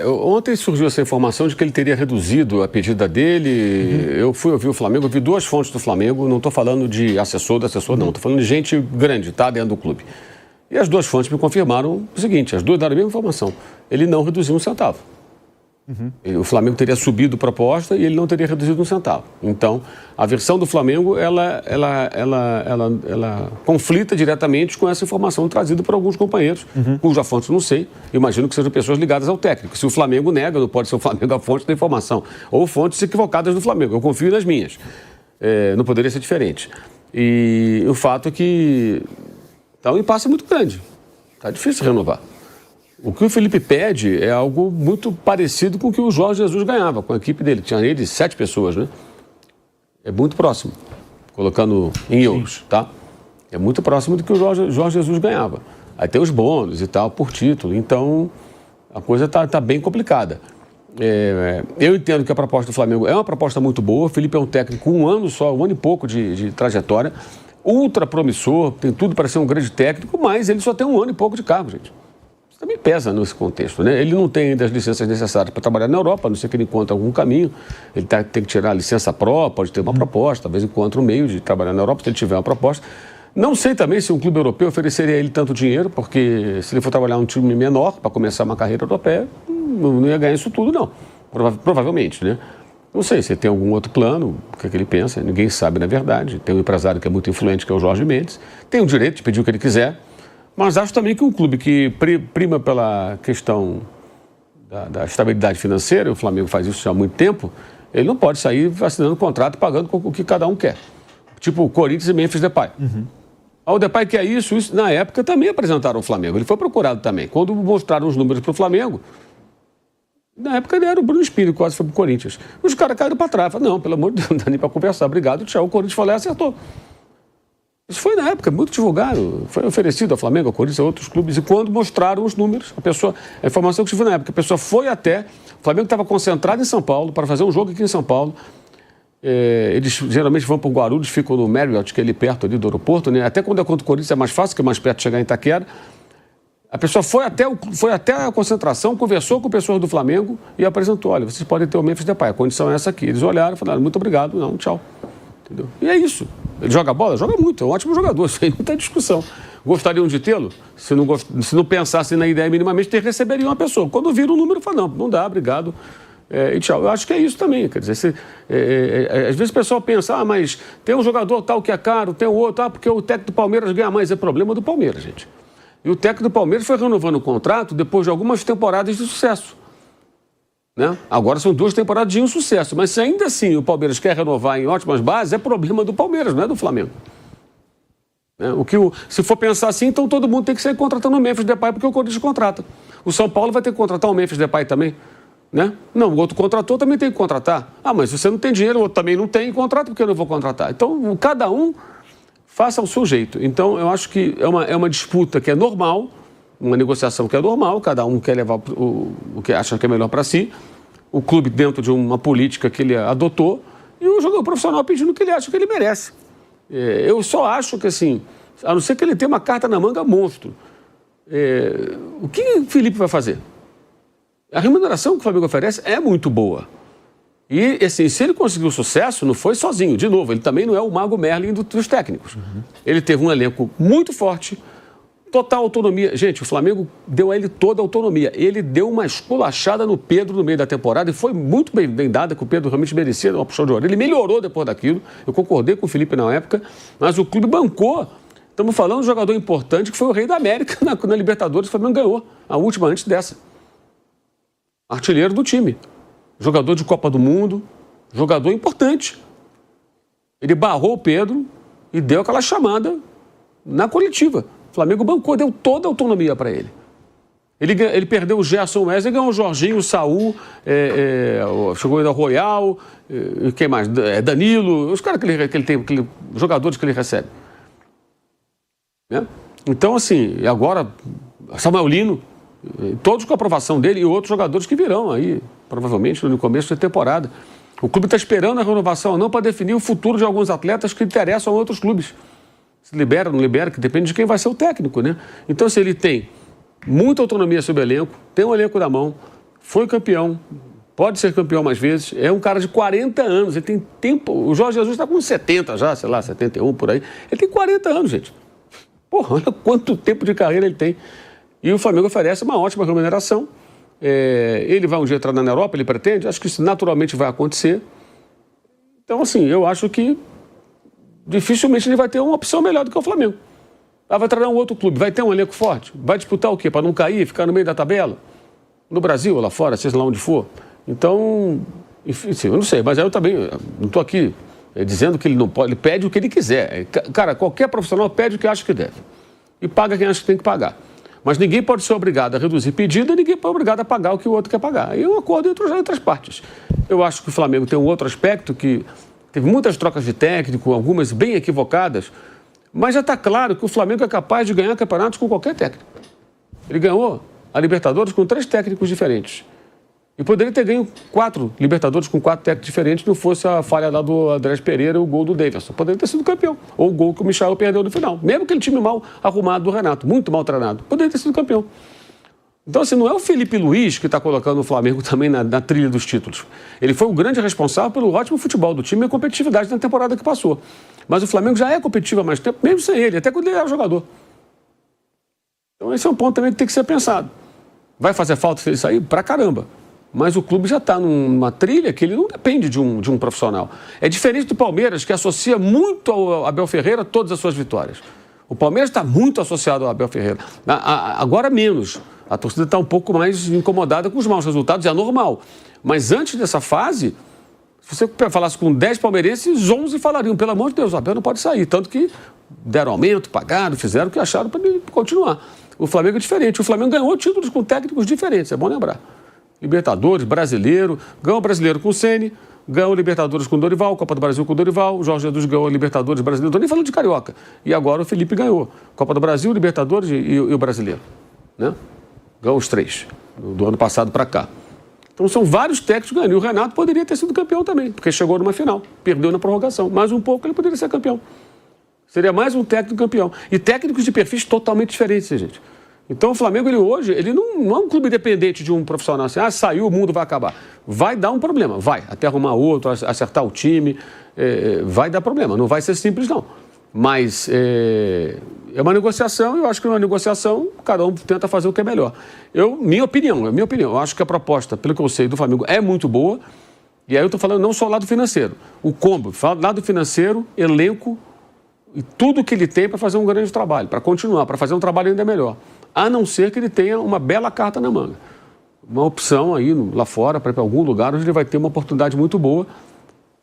Ontem surgiu essa informação de que ele teria reduzido a pedida dele. Eu fui ouvir o Flamengo, eu vi duas fontes do Flamengo, não estou falando de assessor, não, estou falando de gente grande, tá, dentro do clube. E as duas fontes me confirmaram o seguinte, as duas deram a mesma informação, ele não reduziu um centavo. O Flamengo teria subido proposta e ele não teria reduzido um centavo. Então, a versão do Flamengo, ela conflita diretamente com essa informação trazida por alguns companheiros, cuja fonte não sei, imagino que sejam pessoas ligadas ao técnico. Se o Flamengo nega, não pode ser o Flamengo a fonte da informação, ou fontes equivocadas do Flamengo. Eu confio nas minhas. Não poderia ser diferente. E o fato é que está um impasse muito grande. Está difícil renovar. O que o Felipe pede é algo muito parecido com o que o Jorge Jesus ganhava com a equipe dele. Tinha ele 7 pessoas, né? É muito próximo, colocando em euros, tá? É muito próximo do que o Jorge Jesus ganhava. Aí tem os bônus e tal, por título. Então, a coisa tá bem complicada. Eu entendo que a proposta do Flamengo é uma proposta muito boa. O Felipe é um técnico com um ano e pouco de trajetória. Ultra promissor, tem tudo para ser um grande técnico, mas ele só tem 1 ano e pouco de cargo, gente. Também pesa nesse contexto, né? Ele não tem ainda as licenças necessárias para trabalhar na Europa, a não ser que ele encontre algum caminho. Ele tem que tirar a licença pró, pode ter uma proposta, talvez encontre um meio de trabalhar na Europa, se ele tiver uma proposta. Não sei também se um clube europeu ofereceria a ele tanto dinheiro, porque se ele for trabalhar um time menor para começar uma carreira europeia, não ia ganhar isso tudo, não. Provavelmente, né? Não sei se ele tem algum outro plano, o que é que ele pensa, ninguém sabe na verdade. Tem um empresário que é muito influente, que é o Jorge Mendes, tem o direito de pedir o que ele quiser. Mas acho também que um clube que prima pela questão da estabilidade financeira, o Flamengo faz isso há muito tempo, ele não pode sair assinando contrato e pagando o que cada um quer. Tipo o Corinthians e Memphis Depay. O Depay quer isso, na época também apresentaram o Flamengo. Ele foi procurado também. Quando mostraram os números para o Flamengo, na época ele era o Bruno Espírito, quase foi para o Corinthians. Os caras caíram para trás. Falaram, não, pelo amor de Deus, não dá nem para conversar. Obrigado, tchau. O Corinthians falou e acertou. Isso foi na época, muito divulgado, foi oferecido ao Flamengo, ao Corinthians, a outros clubes, e quando mostraram os números, a informação que tive na época, a pessoa foi até, o Flamengo estava concentrado em São Paulo, para fazer um jogo aqui em São Paulo, eles geralmente vão para o Guarulhos, ficam no Marriott, que é ali perto ali do aeroporto, né? Até quando é contra o Corinthians é mais fácil, que é mais perto de chegar em Itaquera. A pessoa foi até a concentração, conversou com pessoas do Flamengo e apresentou, olha, vocês podem ter o Memphis Depay, a condição é essa aqui. Eles olharam e falaram, muito obrigado, não, tchau. Entendeu? E é isso. Ele joga bola? Joga muito, é um ótimo jogador, isso aí não tem discussão. Gostariam de tê-lo? Se não pensassem na ideia minimamente, receberiam uma pessoa. Quando viram o número, falam, não dá, obrigado, e tchau. Eu acho que é isso também, quer dizer, às vezes o pessoal pensa, mas tem um jogador tal que é caro, tem o outro, porque o técnico do Palmeiras ganha mais, é problema do Palmeiras, gente. E o técnico do Palmeiras foi renovando o contrato depois de algumas temporadas de sucesso. Né? Agora são 2 temporadas de insucesso, mas se ainda assim o Palmeiras quer renovar em ótimas bases, é problema do Palmeiras, não é do Flamengo. Né? Se for pensar assim, então todo mundo tem que sair contratando o Memphis Depay, porque o Corinthians contrata. O São Paulo vai ter que contratar o Memphis Depay também. Né? Não, o outro contratou, também tem que contratar. Mas se você não tem dinheiro, o outro também não tem, contrata, porque eu não vou contratar. Então, cada um faça ao seu jeito. Então, eu acho que é uma disputa que é normal, uma negociação que é normal, cada um quer levar o que acha que é melhor para si, o clube dentro de uma política que ele adotou e o jogador profissional pedindo o que ele acha que ele merece. Eu só acho que, assim, a não ser que ele tenha uma carta na manga monstro, o que o Felipe vai fazer? A remuneração que o Flamengo oferece é muito boa. E, assim, se ele conseguiu sucesso, não foi sozinho. De novo, ele também não é o Mago Merlin dos técnicos. Ele teve um elenco muito forte, total autonomia. Gente, o Flamengo deu a ele toda a autonomia. Ele deu uma esculachada no Pedro no meio da temporada e foi muito bem dada, que o Pedro realmente merecia uma puxão de orelha. Ele melhorou depois daquilo. Eu concordei com o Felipe na época, mas o clube bancou. Estamos falando de um jogador importante que foi o Rei da América na Libertadores. O Flamengo ganhou a última antes dessa. Artilheiro do time. Jogador de Copa do Mundo. Jogador importante. Ele barrou o Pedro e deu aquela chamada na coletiva. O Flamengo bancou, deu toda a autonomia para ele. Ele perdeu o Gerson Wesley, ganhou o Jorginho, o Saul, chegou ainda o Royal, quem mais? Danilo, os caras que ele tem, jogadores que ele recebe. Né? Então, assim, agora, Samuel Lino, todos com a aprovação dele e outros jogadores que virão aí, provavelmente, no começo da temporada. O clube está esperando a renovação ou não para definir o futuro de alguns atletas que interessam a outros clubes. Se libera, não libera, que depende de quem vai ser o técnico, né? Então, se ele tem muita autonomia sobre o elenco, tem um elenco na mão, foi campeão, pode ser campeão mais vezes, é um cara de 40 anos, ele tem tempo, o Jorge Jesus está com 70 já, sei lá, 71 por aí, ele tem 40 anos, gente. Porra, olha quanto tempo de carreira ele tem. E o Flamengo oferece uma ótima remuneração. Ele vai um dia entrar na Europa, ele pretende? Acho que isso naturalmente vai acontecer. Então, assim, eu acho que dificilmente ele vai ter uma opção melhor do que o Flamengo. Vai treinar um outro clube, vai ter um elenco forte, vai disputar o quê? Para não cair, ficar no meio da tabela? No Brasil, lá fora, seja lá onde for. Então, enfim, eu não sei, mas eu também não estou aqui dizendo que ele não pode, ele pede o que ele quiser. Cara, qualquer profissional pede o que acha que deve. E paga quem acha que tem que pagar. Mas ninguém pode ser obrigado a reduzir pedido e ninguém pode ser obrigado a pagar o que o outro quer pagar. Aí é um acordo entre as partes. Eu acho que o Flamengo tem um outro aspecto que teve muitas trocas de técnico, algumas bem equivocadas, mas já está claro que o Flamengo é capaz de ganhar campeonatos com qualquer técnico. Ele ganhou a Libertadores com 3 técnicos diferentes. E poderia ter ganho 4 Libertadores com 4 técnicos diferentes, não fosse a falha lá do Andrés Pereira e o gol do Davidson. Poderia ter sido campeão. Ou o gol que o Michel perdeu no final. Mesmo aquele time mal arrumado do Renato, muito mal treinado. Poderia ter sido campeão. Então, assim, não é o Felipe Luiz que está colocando o Flamengo também na trilha dos títulos. Ele foi o grande responsável pelo ótimo futebol do time e a competitividade na temporada que passou. Mas o Flamengo já é competitivo há mais tempo, mesmo sem ele, até quando ele era jogador. Então, esse é um ponto também que tem que ser pensado. Vai fazer falta se ele sair? Pra caramba. Mas o clube já está numa trilha que ele não depende de um profissional. É diferente do Palmeiras, que associa muito ao Abel Ferreira todas as suas vitórias. O Palmeiras está muito associado ao Abel Ferreira. Agora menos. A torcida está um pouco mais incomodada com os maus resultados, é normal. Mas antes dessa fase, se você falasse com 10 palmeirenses, 11 falariam, pelo amor de Deus, o Abel não pode sair. Tanto que deram aumento, pagaram, fizeram o que acharam para ele continuar. O Flamengo é diferente. O Flamengo ganhou títulos com técnicos diferentes, é bom lembrar. Libertadores, Brasileiro, ganhou o Brasileiro com o Ceni, ganhou o Libertadores com o Dorival, Copa do Brasil com o Dorival, o Jorge Jesus ganhou o Libertadores Brasileiro, não estou nem falando de Carioca. E agora o Felipe ganhou Copa do Brasil, Libertadores e o Brasileiro. Né? Ganhou os 3, do ano passado para cá. Então são vários técnicos ganhando. E o Renato poderia ter sido campeão também, porque chegou numa final, perdeu na prorrogação. Mais um pouco ele poderia ser campeão. Seria mais um técnico campeão. E técnicos de perfis totalmente diferentes, gente. Então o Flamengo, ele não é um clube dependente de um profissional assim, saiu, o mundo vai acabar. Vai dar um problema, vai. Até arrumar outro, acertar o time, vai dar problema. Não vai ser simples, não. Mas é uma negociação, e eu acho que numa negociação cada um tenta fazer o que é melhor. Minha opinião, eu acho que a proposta, pelo que eu sei, do Flamengo é muito boa, e aí eu estou falando não só o lado financeiro, o combo, lado financeiro, elenco, e tudo que ele tem para fazer um grande trabalho, para continuar, para fazer um trabalho ainda melhor. A não ser que ele tenha uma bela carta na manga. Uma opção aí lá fora, para ir para algum lugar onde ele vai ter uma oportunidade muito boa,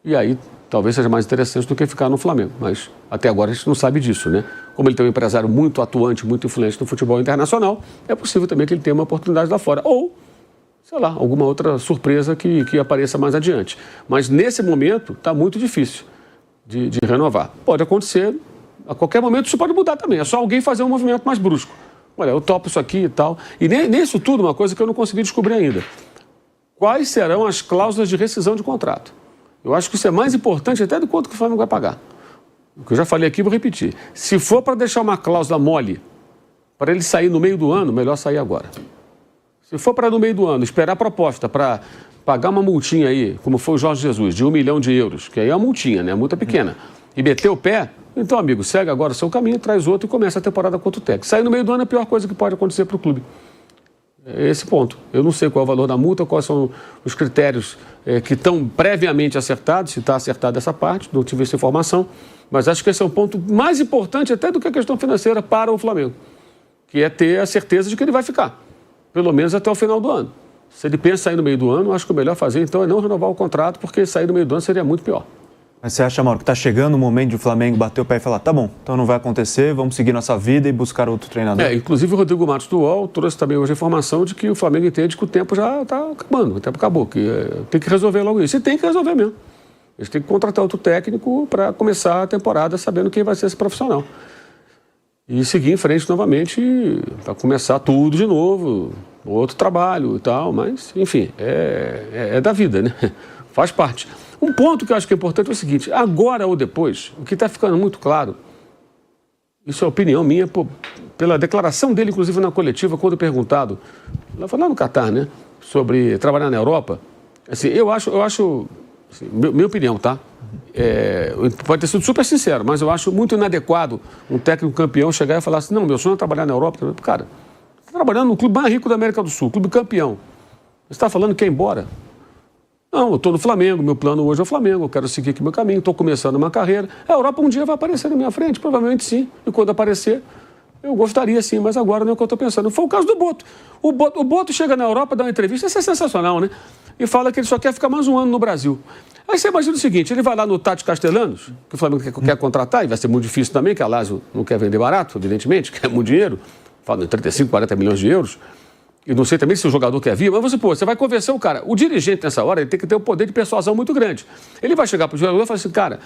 e aí talvez seja mais interessante do que ficar no Flamengo. Mas até agora a gente não sabe disso, né? Como ele tem um empresário muito atuante, muito influente no futebol internacional, é possível também que ele tenha uma oportunidade lá fora. Ou, sei lá, alguma outra surpresa que apareça mais adiante. Mas nesse momento está muito difícil de renovar. Pode acontecer, a qualquer momento isso pode mudar também. É só alguém fazer um movimento mais brusco. Olha, eu topo isso aqui e tal. E nisso tudo, uma coisa que eu não consegui descobrir ainda. Quais serão as cláusulas de rescisão de contrato? Eu acho que isso é mais importante até do quanto que o Flamengo vai pagar. O que eu já falei aqui, vou repetir. Se for para deixar uma cláusula mole, para ele sair no meio do ano, melhor sair agora. Se for para no meio do ano esperar a proposta para pagar uma multinha aí, como foi o Jorge Jesus, de 1 milhão de euros, que aí é uma multinha, né? Multa pequena, e meter o pé, então, amigo, segue agora o seu caminho, traz outro e começa a temporada contra o técnico. Sair no meio do ano é a pior coisa que pode acontecer para o clube. É esse ponto. Eu não sei qual é o valor da multa, quais são os critérios que estão previamente acertados, se está acertada essa parte, não tive essa informação, mas acho que esse é um ponto mais importante até do que a questão financeira para o Flamengo, que é ter a certeza de que ele vai ficar, pelo menos até o final do ano. Se ele pensa em sair no meio do ano, acho que o melhor fazer então é não renovar o contrato, porque sair no meio do ano seria muito pior. Mas você acha, Mauro, que está chegando o momento de o Flamengo bater o pé e falar, tá bom, então não vai acontecer, vamos seguir nossa vida e buscar outro treinador? Inclusive o Rodrigo Matos do UOL trouxe também hoje a informação de que o Flamengo entende que o tempo já está acabando, o tempo acabou, que tem que resolver logo isso. E tem que resolver mesmo. Eles têm que contratar outro técnico para começar a temporada sabendo quem vai ser esse profissional. E seguir em frente novamente para começar tudo de novo, outro trabalho e tal, mas, enfim, é da vida, né? Faz parte. Um ponto que eu acho que é importante é o seguinte, agora ou depois, o que está ficando muito claro, isso é opinião minha, pela declaração dele, inclusive na coletiva, quando perguntado, lá no Catar, né? sobre trabalhar na Europa, assim, eu acho assim, minha opinião, tá? Pode ter sido super sincero, mas eu acho muito inadequado um técnico campeão chegar e falar assim, não, meu sonho é trabalhar na Europa. Cara, você está trabalhando no clube mais rico da América do Sul, clube campeão. Você está falando que quer ir embora? Não, eu estou no Flamengo, meu plano hoje é o Flamengo, eu quero seguir aqui meu caminho, estou começando uma carreira. A Europa um dia vai aparecer na minha frente, provavelmente sim. E quando aparecer, eu gostaria sim, mas agora não é o que eu estou pensando. Foi o caso do Boto. O Boto chega na Europa, dá uma entrevista, isso é sensacional, né? E fala que ele só quer ficar mais um ano no Brasil. Aí você imagina o seguinte, ele vai lá no Tati Castellanos, que o Flamengo quer contratar, e vai ser muito difícil também, que a Lazio não quer vender barato, evidentemente, quer muito dinheiro, fala em 35, 40 milhões de euros. E não sei também se o jogador quer vir, mas você vai convencer o cara. O dirigente, nessa hora, ele tem que ter um poder de persuasão muito grande. Ele vai chegar para o jogador e falar assim, cara,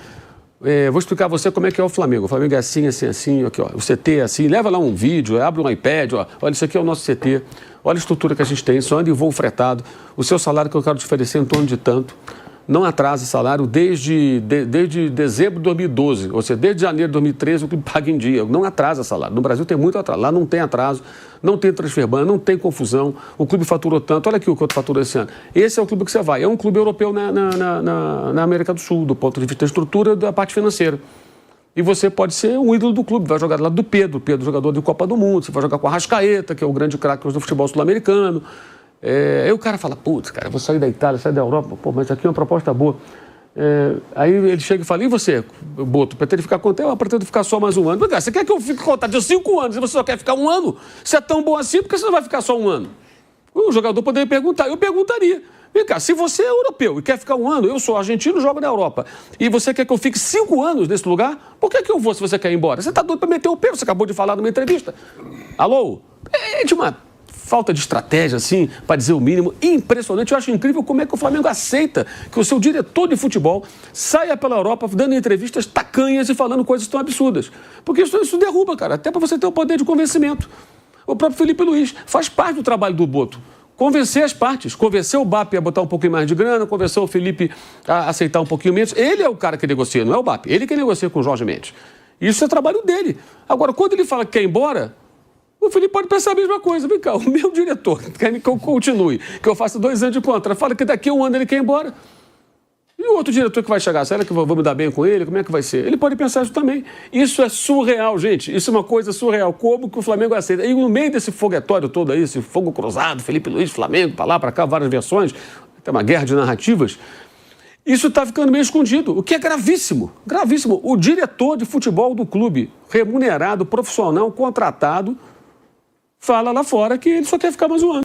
vou explicar a você como é que é o Flamengo. O Flamengo é assim, assim, assim, aqui, ó, o CT é assim, leva lá um vídeo, abre um iPad, ó, olha, isso aqui é o nosso CT, olha a estrutura que a gente tem, só anda em voo fretado, o seu salário que eu quero te oferecer em torno de tanto. Não atrasa salário desde dezembro de 2012, ou seja, desde janeiro de 2013 o clube paga em dia, não atrasa salário. No Brasil tem muito atraso, lá não tem atraso, não tem transfer ban, não tem confusão, o clube faturou tanto, olha aqui o quanto faturou esse ano. Esse é o clube que você vai, é um clube europeu na América do Sul, do ponto de vista da estrutura da parte financeira. E você pode ser um ídolo do clube, vai jogar do lado do Pedro, jogador de Copa do Mundo, você vai jogar com a Arrascaeta, que é o grande craque do futebol sul-americano. Aí o cara fala, putz, cara, eu vou sair da Itália, sair da Europa, pô, mas aqui é uma proposta boa. Aí ele chega e fala, e você, Boto, pretende ficar quanto tempo? Eu pretendo ficar só mais um ano. Cara, você quer que eu fique contrato de 5 anos e você só quer ficar um ano? Se é tão bom assim, por que você não vai ficar só um ano? O jogador poderia perguntar, eu perguntaria. Vem cá, se você é europeu e quer ficar um ano, eu sou argentino, jogo na Europa, e você quer que eu fique 5 anos nesse lugar, por que eu vou se você quer ir embora? Você está doido para meter o pé, você acabou de falar numa entrevista. Alô? É de uma falta de estratégia, assim, para dizer o mínimo, impressionante. Eu acho incrível como é que o Flamengo aceita que o seu diretor de futebol saia pela Europa dando entrevistas tacanhas e falando coisas tão absurdas. Porque isso derruba, cara, até para você ter o poder de convencimento. O próprio Felipe Luiz faz parte do trabalho do Boto. Convencer as partes, convencer o BAP a botar um pouquinho mais de grana, convencer o Felipe a aceitar um pouquinho menos. Ele é o cara que negocia, não é o BAP. Ele que negocia com o Jorge Mendes. Isso é trabalho dele. Agora, quando ele fala que quer ir embora, o Felipe pode pensar a mesma coisa. Vem cá, o meu diretor quer que eu continue, que eu faça 2 anos de contrato, fala que daqui a 1 ano ele quer ir embora. E o outro diretor que vai chegar, será que eu vou me dar bem com ele? Como é que vai ser? Ele pode pensar isso também. Isso é surreal, gente. Isso é uma coisa surreal. Como que o Flamengo aceita? E no meio desse foguetório todo aí, esse fogo cruzado, Felipe Luiz, Flamengo, para lá, para cá, várias versões, tem uma guerra de narrativas, isso está ficando meio escondido, o que é gravíssimo. Gravíssimo. O diretor de futebol do clube, remunerado, profissional, contratado, fala lá fora que ele só quer ficar mais um ano.